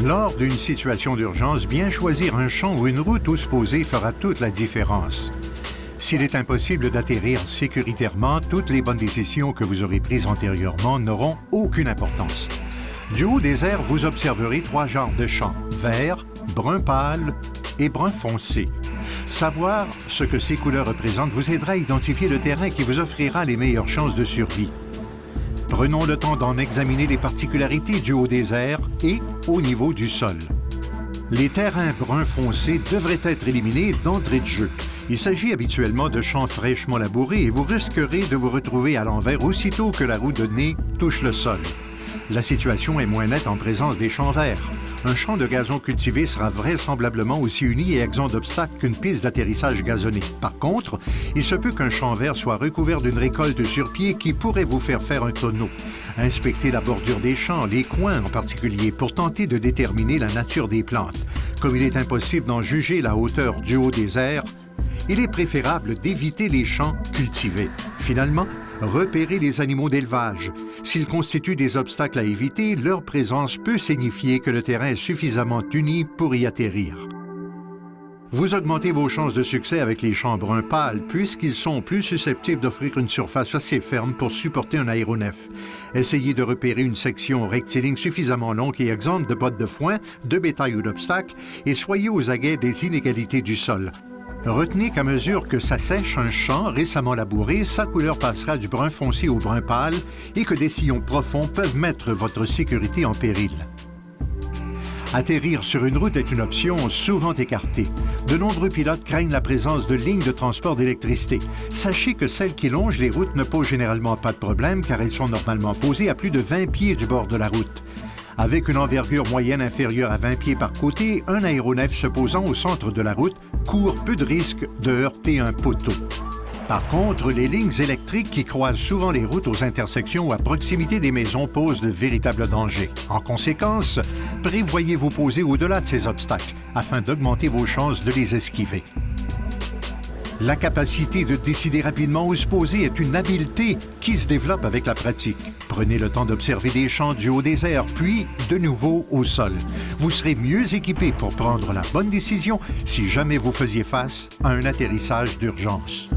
Lors d'une situation d'urgence, bien choisir un champ ou une route où se poser fera toute la différence. S'il est impossible d'atterrir sécuritairement, toutes les bonnes décisions que vous aurez prises antérieurement n'auront aucune importance. Du haut des airs, vous observerez 3 genres de champs, vert, brun pâle et brun foncé. Savoir ce que ces couleurs représentent vous aidera à identifier le terrain qui vous offrira les meilleures chances de survie. Prenons le temps d'en examiner les particularités du haut des airs et au niveau du sol. Les terrains brun foncé devraient être éliminés d'entrée de jeu. Il s'agit habituellement de champs fraîchement labourés et vous risquerez de vous retrouver à l'envers aussitôt que la roue de nez touche le sol. La situation est moins nette en présence des champs verts. Un champ de gazon cultivé sera vraisemblablement aussi uni et exempt d'obstacles qu'une piste d'atterrissage gazonnée. Par contre, il se peut qu'un champ vert soit recouvert d'une récolte sur pied qui pourrait vous faire faire un tonneau. Inspectez la bordure des champs, les coins en particulier, pour tenter de déterminer la nature des plantes. Comme il est impossible d'en juger la hauteur du haut des airs, il est préférable d'éviter les champs cultivés. Finalement, repérez les animaux d'élevage. S'ils constituent des obstacles à éviter, leur présence peut signifier que le terrain est suffisamment uni pour y atterrir. Vous augmentez vos chances de succès avec les champs bruns pâles puisqu'ils sont plus susceptibles d'offrir une surface assez ferme pour supporter un aéronef. Essayez de repérer une section rectiligne suffisamment longue et exempte de bottes de foin, de bétail ou d'obstacles et soyez aux aguets des inégalités du sol. Retenez qu'à mesure que s'assèche un champ récemment labouré, sa couleur passera du brun foncé au brun pâle et que des sillons profonds peuvent mettre votre sécurité en péril. Atterrir sur une route est une option souvent écartée. De nombreux pilotes craignent la présence de lignes de transport d'électricité. Sachez que celles qui longent les routes ne posent généralement pas de problème car elles sont normalement posées à plus de 20 pieds du bord de la route. Avec une envergure moyenne inférieure à 20 pieds par côté, un aéronef se posant au centre de la route court peu de risque de heurter un poteau. Par contre, les lignes électriques qui croisent souvent les routes aux intersections ou à proximité des maisons posent de véritables dangers. En conséquence, prévoyez vous poser au-delà de ces obstacles afin d'augmenter vos chances de les esquiver. La capacité de décider rapidement où se poser est une habileté qui se développe avec la pratique. Prenez le temps d'observer des champs du haut des airs, puis de nouveau au sol. Vous serez mieux équipé pour prendre la bonne décision si jamais vous faisiez face à un atterrissage d'urgence.